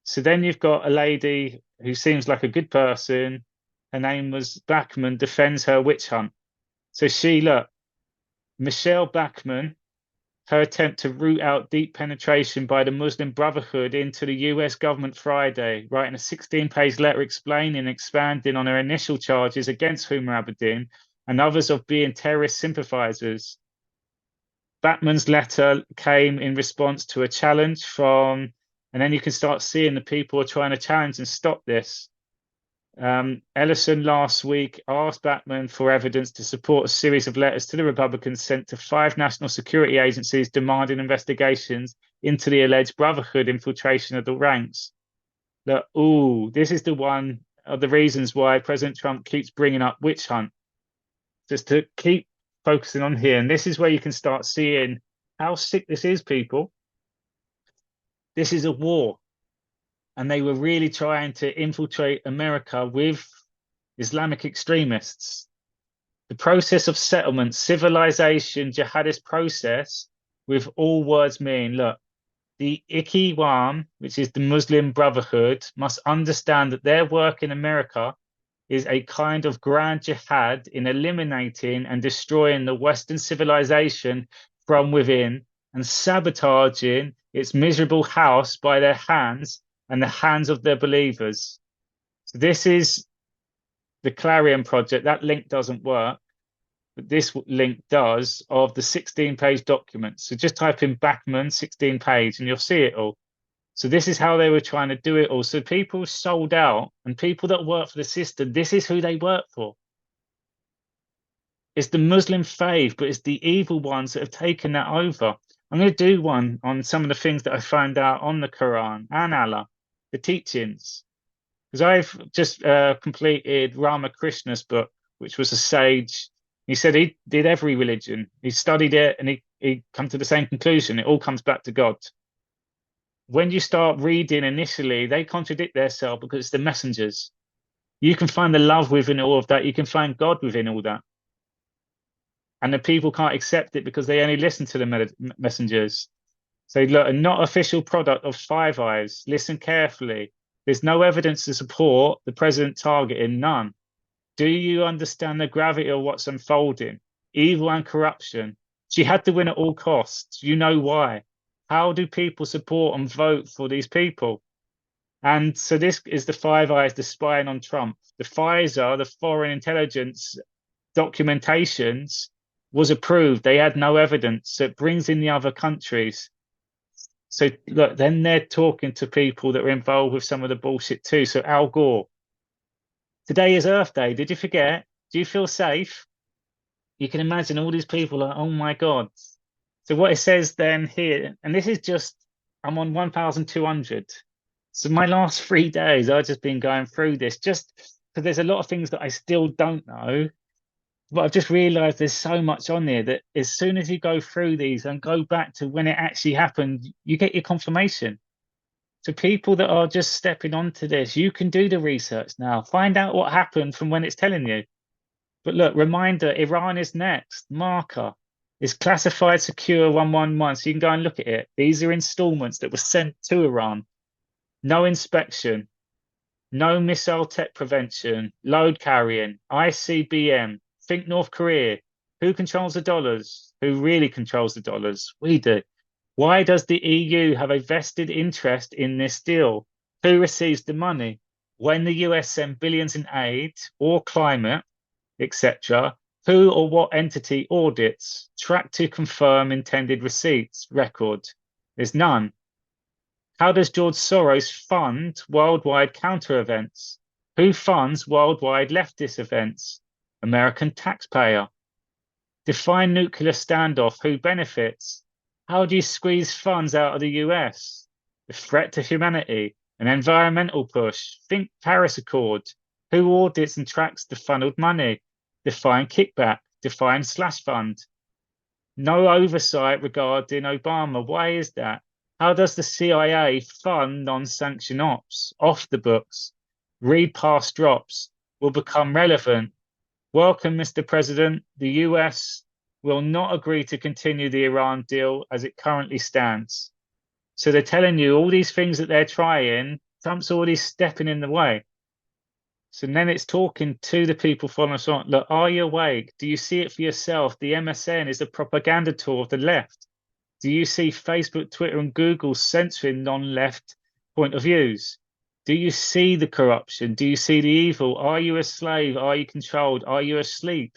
So then you've got a lady who seems like a good person. Her name was Backman, defends her witch hunt. So she, look, Michelle Bachmann, her attempt to root out deep penetration by the Muslim Brotherhood into the US government Friday, writing a 16-page letter explaining and expanding on her initial charges against Huma Abedin and others of being terrorist sympathizers. Bachmann's letter came in response to a challenge from, and then you can start seeing the people are trying to challenge and stop this. Ellison last week asked Bachmann for evidence to support a series of letters to the Republicans sent to 5 national security agencies demanding investigations into the alleged Brotherhood infiltration of the ranks. Look, this is the one of the reasons why President Trump keeps bringing up witch hunt, just to keep focusing on here. And this is where you can start seeing how sick this is, people. This is a war. And they were really trying to infiltrate America with Islamic extremists. The process of settlement, civilization, jihadist process, with all words mean, look, the Ikhwan, which is the Muslim Brotherhood, must understand that their work in America is a kind of grand jihad in eliminating and destroying the Western civilization from within and sabotaging its miserable house by their hands and the hands of their believers. So this is the Clarion Project. That link doesn't work, but this link does, of the 16-page document. So just type in Bachmann 16-page and you'll see it all. So this is how they were trying to do it all. So people sold out, and people that work for the system, this is who they work for. It's the Muslim faith, but it's the evil ones that have taken that over. I'm going to do one on some of the things that I found out on the Quran and Allah, the teachings. Because I've just completed Ramakrishna's book, which was a sage. He said he did every religion. He studied it and he come to the same conclusion. It all comes back to God. When you start reading initially, they contradict themselves because it's the messengers. You can find the love within all of that. You can find God within all that. And the people can't accept it because they only listen to the messengers. So look, a not official product of Five Eyes. Listen carefully. There's no evidence to support the president targeting, none. Do you understand the gravity of what's unfolding? Evil and corruption. She had to win at all costs. You know why. How do people support and vote for these people? And so this is the Five Eyes, the spying on Trump. The FISA, the foreign intelligence documentations, was approved. They had no evidence. So it brings in the other countries. So look, then they're talking to people that are involved with some of the bullshit too. So Al Gore. Today is Earth Day. Did you forget? Do you feel safe? You can imagine all these people are, oh my God. So what it says then here, and this is just, I'm on 1,200. So my last 3 days, I've just been going through this just because there's a lot of things that I still don't know. But I've just realized there's so much on there that as soon as you go through these and go back to when it actually happened, you get your confirmation. So people that are just stepping onto this, you can do the research now. Find out what happened from when it's telling you. But look, reminder, Iran is next. Marker. It's classified secure 111. So you can go and look at it. These are installments that were sent to Iran. No inspection. No missile tech prevention. Load carrying. ICBM. Think North Korea. Who controls the dollars? Who really controls the dollars? We do. Why does the EU have a vested interest in this deal? Who receives the money? When the US send billions in aid or climate, etc., who or what entity audits, track to confirm intended receipts, record? There's none. How does George Soros fund worldwide counter events? Who funds worldwide leftist events? American taxpayer. Define nuclear standoff. Who benefits? How do you squeeze funds out of the US? The threat to humanity, an environmental push. Think Paris Accord. Who audits and tracks the funneled money? Define kickback. Define slash fund. No oversight regarding Obama. Why is that? How does the CIA fund non-sanctioned ops? Off the books. Read past drops. Will become relevant. Welcome, Mr. President. The US will not agree to continue the Iran deal as it currently stands. So they're telling you all these things that they're trying. Trump's already stepping in the way. So then it's talking to the people following us on. Look, are you awake? Do you see it for yourself? The MSN is a propaganda tool of the left. Do you see Facebook, Twitter, and Google censoring non-left point of views? Do you see the corruption? Do you see the evil? Are you a slave? Are you controlled? Are you asleep?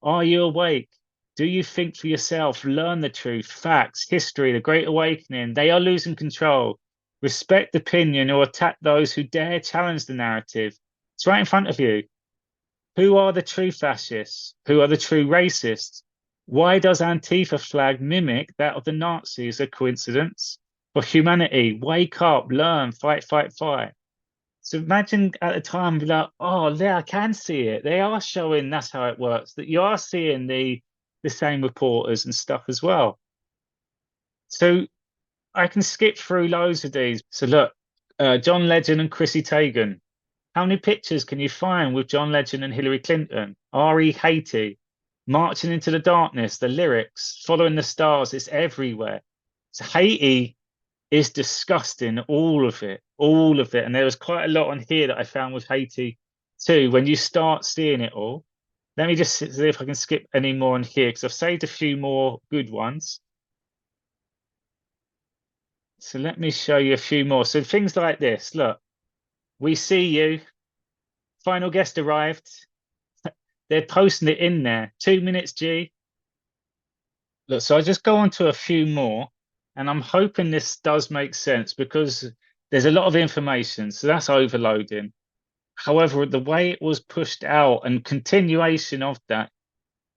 Are you awake? Do you think for yourself? Learn the truth, facts, history, the Great Awakening. They are losing control. Respect opinion or attack those who dare challenge the narrative. It's right in front of you. Who are the true fascists? Who are the true racists? Why does Antifa flag mimic that of the Nazis? A coincidence? For humanity, wake up, learn, fight, fight, fight. So imagine at the time, be like, oh, yeah, I can see it. They are showing that's how it works. That you are seeing the same reporters and stuff as well. So I can skip through loads of these. So look, John Legend and Chrissy Teigen. How many pictures can you find with John Legend and Hillary Clinton? R.E. Haiti, Marching into the Darkness, the lyrics, Following the Stars, it's everywhere. So Haiti is disgusting, all of it, all of it. And there was quite a lot on here that I found with Haiti too. When you start seeing it all, let me just see if I can skip any more on here because I've saved a few more good ones. So let me show you a few more. So things like this, look, we see you. Final guest arrived. They're posting it in there. 2 minutes, G. Look, so I just go on to a few more, and I'm hoping this does make sense because there's a lot of information, so that's overloading. However, the way it was pushed out and continuation of that,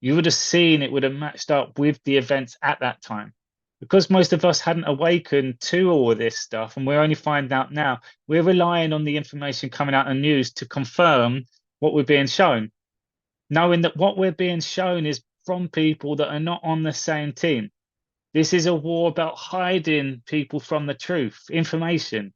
you would have seen it would have matched up with the events at that time. Because most of us hadn't awakened to all of this stuff, and we're only finding out now, we're relying on the information coming out in the news to confirm what we're being shown, knowing that what we're being shown is from people that are not on the same team. This is a war about hiding people from the truth, information.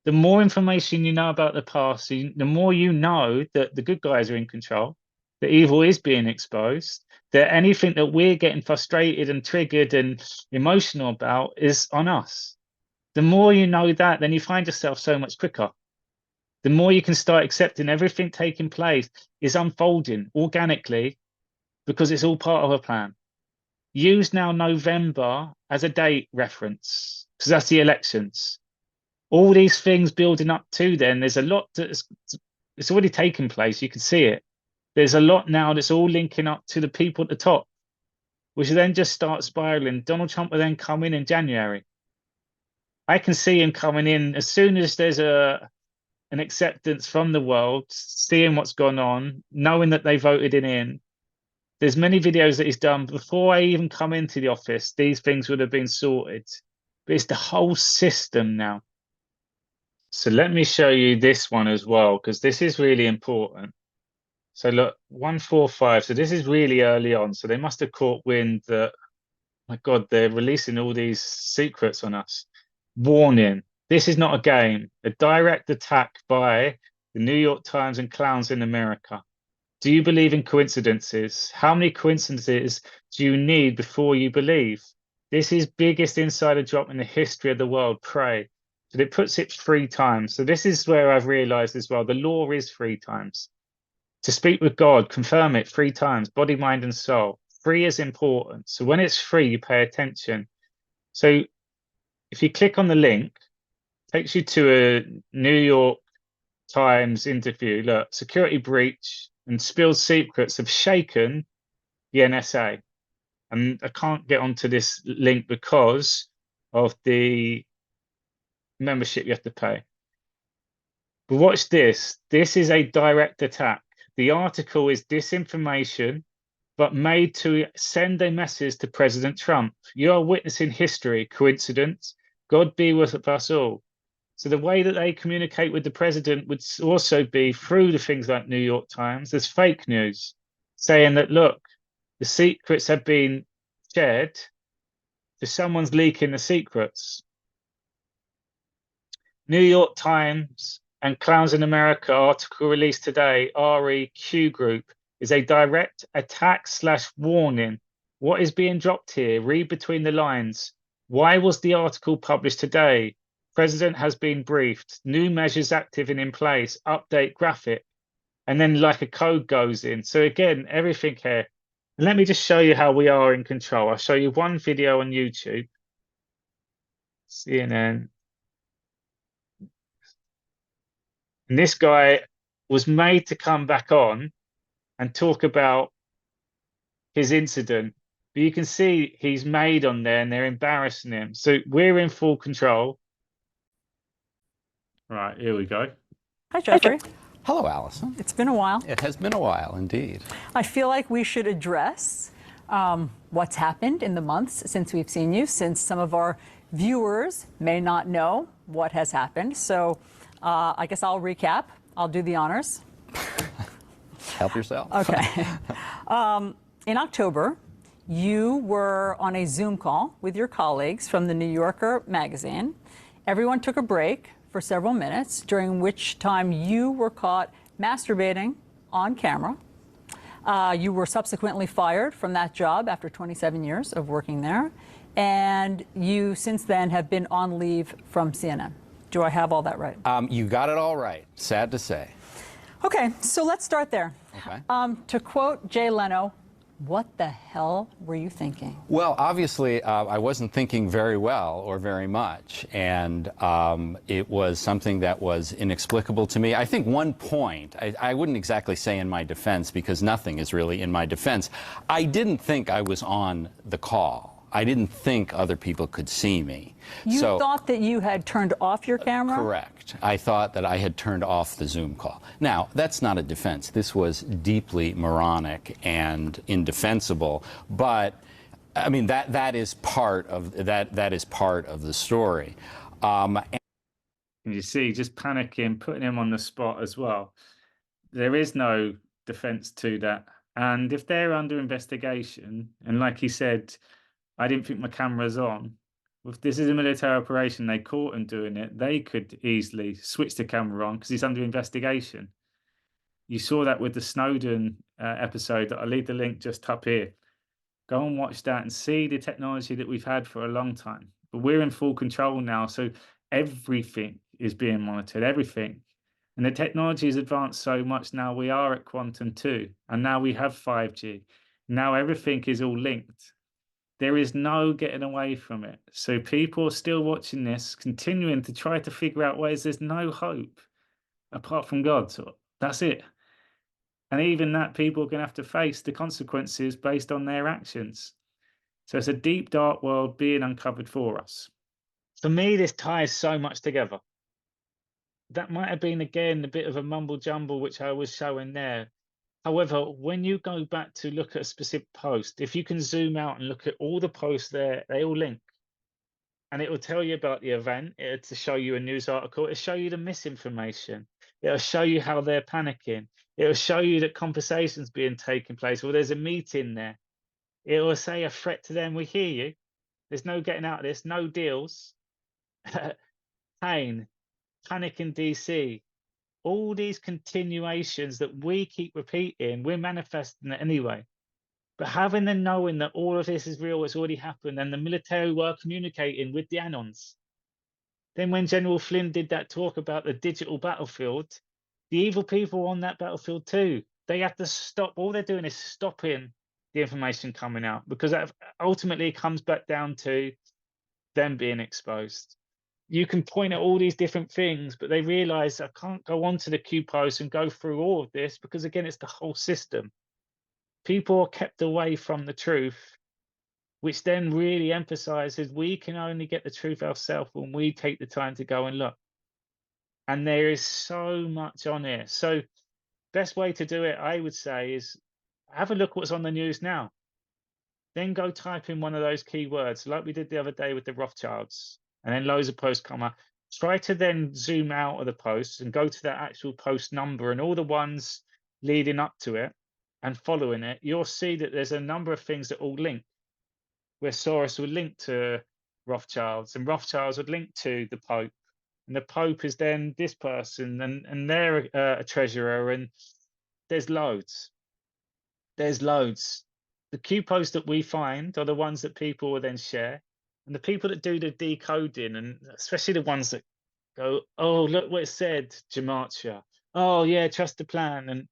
The more information you know about the past, the more you know that the good guys are in control, that evil is being exposed, that anything that we're getting frustrated and triggered and emotional about is on us. The more you know that, then you find yourself so much quicker. The more you can start accepting everything taking place is unfolding organically because it's all part of a plan. Use now November as a date reference because that's the elections. All these things building up to then, there's a lot that's it's already taken place. You can see it. There's a lot now that's all linking up to the people at the top, which then just start spiraling. Donald Trump will then come in January. I can see him coming in as soon as there's an acceptance from the world, seeing what's gone on, knowing that they voted him in. There's many videos that he's done before I even come into the office. These things would have been sorted, but it's the whole system now. So let me show you this one as well, because this is really important. So look, 145. So this is really early on. So they must have caught wind that, my God, they're releasing all these secrets on us. Warning, this is not a game. A direct attack by the New York Times and clowns in America. Do you believe in coincidences? How many coincidences do you need before you believe? This is biggest insider drop in the history of the world. Pray. So it puts it 3 times. So this is where I've realized as well, the law is 3 times. To speak with God, confirm it 3 times, body, mind, and soul. 3 is important. So when it's 3, you pay attention. So if you click on the link, it takes you to a New York Times interview. Look, security breach and spilled secrets have shaken the NSA. And I can't get onto this link because of the membership you have to pay. But watch this. This is a direct attack. The article is disinformation, but made to send a message to President Trump. You are witnessing history. Coincidence? God be with us all. So the way that they communicate with the president would also be through the things like New York Times. There's fake news saying that, look, the secrets have been shared, so someone's leaking the secrets. New York Times and Clowns in America article released today, REQ Group, is a direct attack / warning. What is being dropped here? Read between the lines. Why was the article published today? President has been briefed. New measures active and in place. Update graphic. and then like a code goes in. So again, everything here. And let me just show you how we are in control. I'll show you one video on YouTube, CNN. And this guy was made to come back on and talk about his incident. But you can see he's made on there and they're embarrassing him. So we're in full control. Right, here we go. Hi, Jeffrey. Hello, Allison. It's been a while. It has been a while, indeed. I feel like we should address what's happened in the months since we've seen you, since some of our viewers may not know what has happened. So I guess I'll recap. I'll do the honors. Help yourself. Okay. In October, you were on a Zoom call with your colleagues from the New Yorker magazine. Everyone took a break for several minutes, during which time you were caught masturbating on camera. You were subsequently fired from that job after 27 years of working there. And you, since then, have been on leave from CNN. Do I have all that right? You got it all right, sad to say. Okay, so let's start there. Okay. To quote Jay Leno, what the hell were you thinking? Well, obviously, I wasn't thinking very well or very much, and it was something that was inexplicable to me. I think one point, I wouldn't exactly say in my defense, because nothing is really in my defense. I didn't think I was on the call. I didn't think other people could see me. You thought that you had turned off your camera? Correct. I thought that I had turned off the Zoom call. Now, that's not a defense. This was deeply moronic and indefensible, but I mean that is part of that is part of the story. And you see, just panicking, putting him on the spot as well. There is no defense to that. And if they're under investigation, and like he said, I didn't think my camera's on. If this is a military operation, they caught him doing it, they could easily switch the camera on because he's under investigation. You saw that with the Snowden episode. I'll leave the link just up here. Go and watch that and see the technology that we've had for a long time. But we're in full control now, so everything is being monitored, everything. And the technology has advanced so much now, we are at quantum 2, and now we have 5G. Now everything is all linked. There is no getting away from it. So people are still watching this, continuing to try to figure out ways. There's no hope apart from God. So that's it. And even that, people are going to have to face the consequences based on their actions. So it's a deep, dark world being uncovered for us. For me, this ties so much together. That might have been, again, a bit of a mumble jumble, which I was showing there. However, when you go back to look at a specific post, if you can zoom out and look at all the posts there, they all link. And it will tell you about the event. It'll show you a news article. It'll show you the misinformation. It'll show you how they're panicking. It'll show you that conversations being taken place, or there's a meeting there. It will say a threat to them. We hear you. There's no getting out of this. No deals. Pain, panic in DC. All these continuations that we keep repeating, we're manifesting it anyway. But having the knowing that all of this is real, it's already happened, and the military were communicating with the Anons. Then when General Flynn did that talk about the digital battlefield, the evil people on that battlefield too, they have to stop. All they're doing is stopping the information coming out, because that ultimately comes back down to them being exposed. You can point at all these different things, but they realize I can't go onto the Q post and go through all of this because, again, it's the whole system. People are kept away from the truth, which then really emphasizes we can only get the truth ourselves when we take the time to go and look. And there is so much on here. So best way to do it, I would say, is have a look what's on the news now. Then go type in one of those keywords like we did the other day with the Rothschilds. And then loads of posts come up. Try to then zoom out of the posts and go to that actual post number and all the ones leading up to it and following it. You'll see that there's a number of things that all link, where Soros would link to Rothschilds and Rothschilds would link to the Pope. And the Pope is then this person and they're a treasurer, and there's loads. There's loads. The Q posts that we find are the ones that people will then share. And the people that do the decoding, and especially the ones that go, oh, look what it said, Gematria. oh yeah, trust the plan. And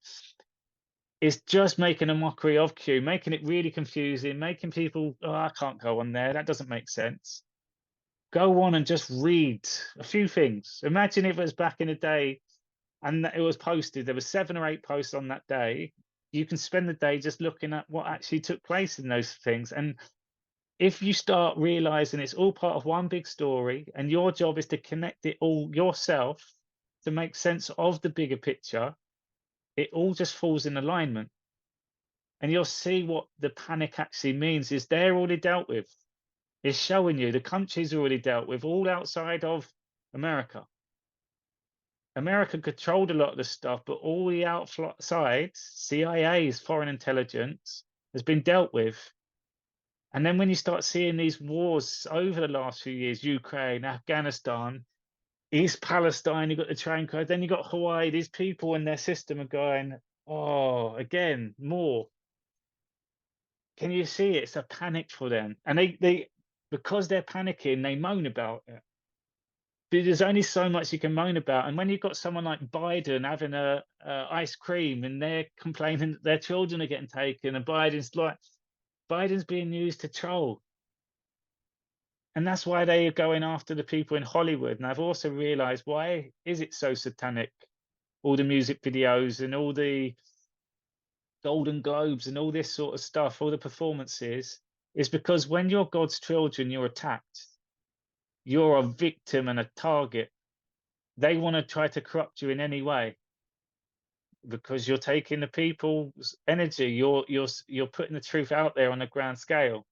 it's just making a mockery of Q, making it really confusing, making people, oh, I can't go on there. That doesn't make sense. Go on and just read a few things. Imagine if it was back in the day and it was posted, there were 7 or 8 posts on that day. You can spend the day just looking at what actually took place in those things. And if you start realizing it's all part of one big story and your job is to connect it all yourself to make sense of the bigger picture, it all just falls in alignment. And you'll see what the panic actually means is they're already dealt with. It's showing you the countries already dealt with, all outside of America. America controlled a lot of the stuff, but all the outside, CIA's foreign intelligence, has been dealt with. And then when you start seeing these wars over the last few years, Ukraine, Afghanistan, East Palestine, you've got the train crash, then you've got Hawaii, these people in their system are going, oh, again, more. Can you see it's a panic for them? And they because they're panicking, they moan about it. But there's only so much you can moan about. And when you've got someone like Biden having a ice cream and they're complaining that their children are getting taken, and Biden's being used to troll. And that's why they are going after the people in Hollywood. And I've also realized, why is it so satanic? All the music videos and all the Golden Globes and all this sort of stuff, all the performances, is because when you're God's children, you're attacked. You're a victim and a target. They want to try to corrupt you in any way because you're taking the people's energy. You're putting the truth out there on a grand scale.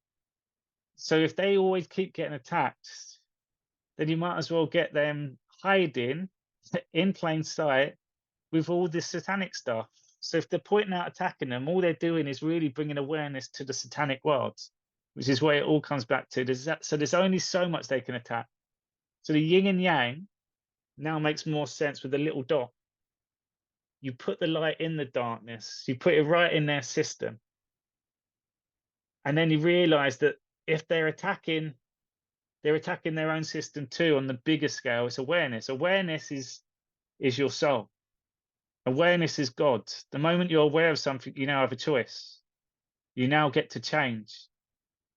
So if they always keep getting attacked, then you might as well get them hiding in plain sight with all this satanic stuff. So if they're pointing out attacking them, all they're doing is really bringing awareness to the satanic world, which is where it all comes back to. So there's only so much they can attack. So the yin and yang now makes more sense with the little dot. You put the light in the darkness, you put it right in their system. And then you realize that if they're attacking their own system too on the bigger scale. It's awareness. Awareness is your soul. Awareness is God. The moment you're aware of something, you now have a choice. You now get to change.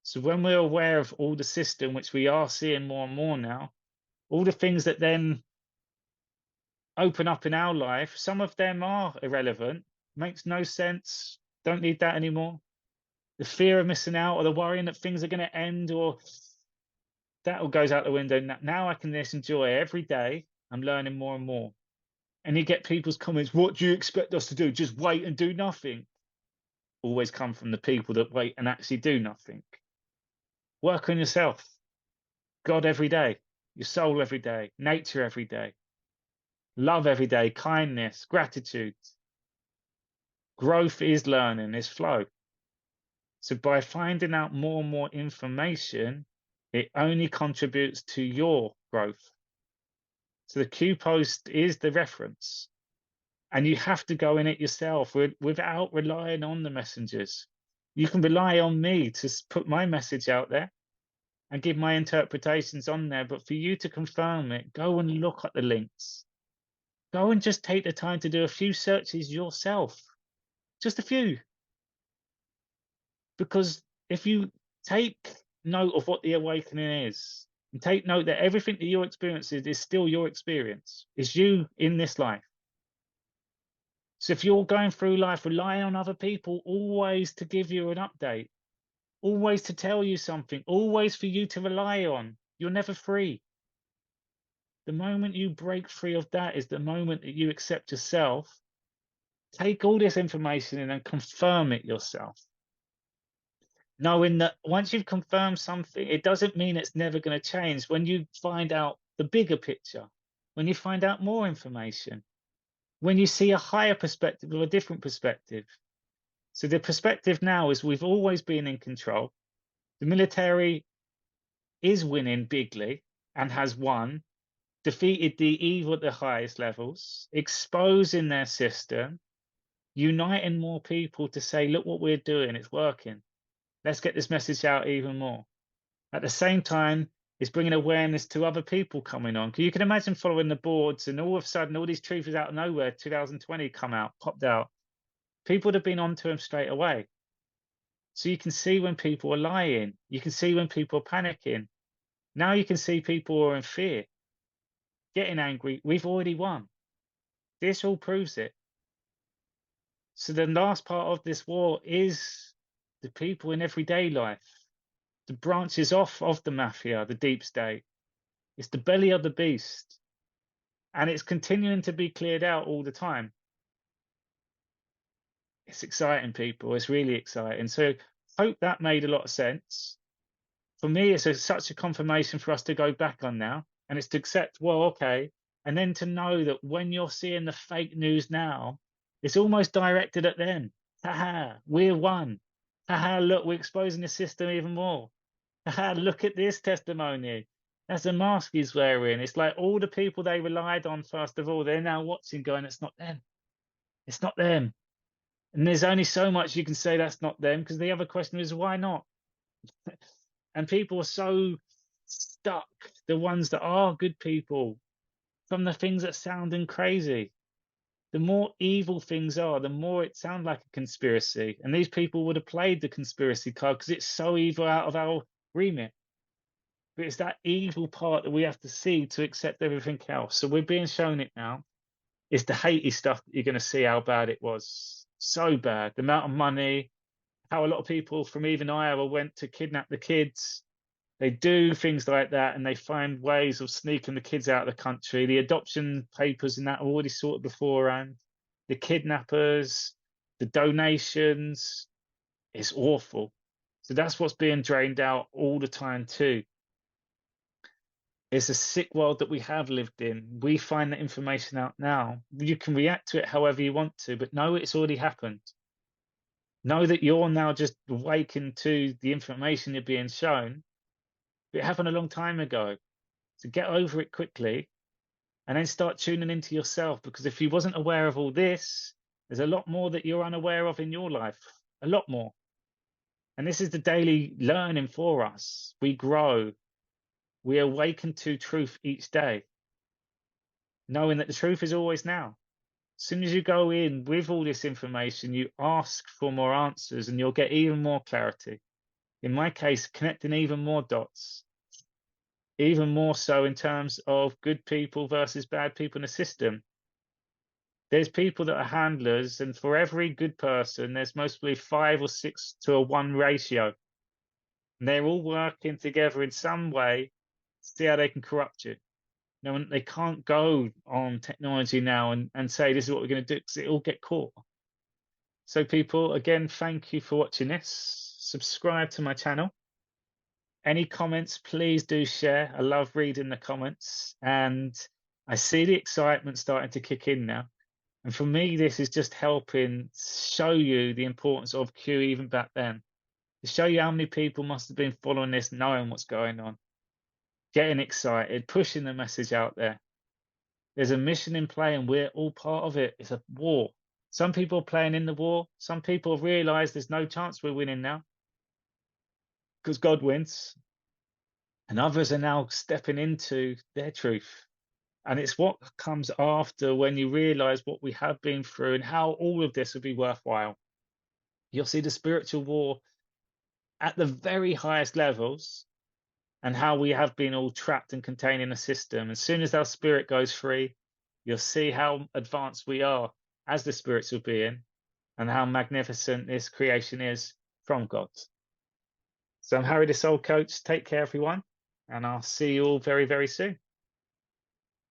So when we're aware of all the system, which we are seeing more and more now, all the things that then open up in our life, some of them are irrelevant, makes no sense, don't need that anymore. The fear of missing out or the worrying that things are going to end, or that all goes out the window. Now I can just enjoy every day. I'm learning more and more. And you get people's comments, what do you expect us to do? Just wait and do nothing? Always come from the people that wait and actually do nothing. Work on yourself. God every day. Your soul every day. Nature every day. Love every day. Kindness. Gratitude. Growth is learning, is flow. So by finding out more and more information, it only contributes to your growth. So the Q post is the reference. And you have to go in it yourself without relying on the messengers. You can rely on me to put my message out there and give my interpretations on there. But for you to confirm it, go and look at the links. Go and just take the time to do a few searches yourself. Just a few. Because if you take note of what the awakening is, and take note that everything that you're experiencing is still your experience, it's you in this life. So if you're going through life relying on other people always to give you an update, always to tell you something, always for you to rely on, you're never free. The moment you break free of that is the moment that you accept yourself, take all this information in and confirm it yourself. Knowing that once you've confirmed something, it doesn't mean it's never going to change. When you find out the bigger picture, when you find out more information, when you see a higher perspective or a different perspective. So the perspective now is we've always been in control. The military is winning bigly and has won, defeated the evil at the highest levels, exposing their system, uniting more people to say, look what we're doing, it's working. Let's get this message out even more. At the same time, It's bringing awareness to other people coming on. You can imagine following the boards, and all of a sudden, all these truths out of nowhere, 2020 come out, popped out. People would have been onto them straight away. So you can see when people are lying. You can see when people are panicking. Now you can see people are in fear, getting angry. We've already won. This all proves it. So the last part of this war is the people in everyday life, the branches off of the mafia, the deep state. It's the belly of the beast. And it's continuing to be cleared out all the time. It's exciting, people. It's really exciting. So hope that made a lot of sense. For me, it's such a confirmation for us to go back on now. And it's to accept, well, okay. And then to know that when you're seeing the fake news now, it's almost directed at them. Haha, we're one. Haha, look, we're exposing the system even more. Haha, look at this testimony. That's a mask he's wearing. It's like all the people they relied on, first of all, they're now watching going, it's not them. It's not them. And there's only so much you can say that's not them, because the other question is, why not? And people are so stuck, the ones that are good people, from the things that sounding crazy. The more evil things are, the more it sounds like a conspiracy. And these people would have played the conspiracy card because it's so evil out of our remit. But it's that evil part that we have to see to accept everything else. So we're being shown it now. It's the hatey stuff that you're going to see how bad it was. So bad. The amount of money, how a lot of people from even Iowa went to kidnap the kids. They do things like that, and they find ways of sneaking the kids out of the country. The adoption papers and that are already sorted beforehand. The kidnappers, the donations. It's awful. So that's what's being drained out all the time too. It's a sick world that we have lived in. We find that information out now. You can react to it however you want to, but know it's already happened. Know that you're now just awakened to the information you're being shown. It happened a long time ago. So get over it quickly and then start tuning into yourself, because if you wasn't aware of all this, there's a lot more that you're unaware of in your life. A lot more. And this is the daily learning for us. We grow. We awaken to truth each day, knowing that the truth is always now. As soon as you go in with all this information, you ask for more answers and you'll get even more clarity. In my case, connecting even more dots, even more so in terms of good people versus bad people in the system. There's people that are handlers, and for every good person, there's mostly 5 or 6 to a 1 ratio. And they're all working together in some way to see how they can corrupt you. No, they can't go on technology now and say this is what we're going to do, because it'll get caught. So people, again, thank you for watching this. Subscribe to my channel. Any comments, please do share. I love reading the comments, and I see the excitement starting to kick in now. And for me, this is just helping show you the importance of Q even back then. To show you how many people must have been following this, knowing what's going on, getting excited, pushing the message out there. There's a mission in play, and we're all part of it. It's a war. Some people are playing in the war. Some people have realized there's no chance we're winning now, because God wins. And others are now stepping into their truth. And it's what comes after, when you realize what we have been through and how all of this will be worthwhile. You'll see the spiritual war at the very highest levels, and how we have been all trapped and contained in a system. As soon as our spirit goes free, you'll see how advanced we are as the spiritual being, and how magnificent this creation is from God. So I'm Harry, the Soul Coach. Take care, everyone, and I'll see you all very, very soon.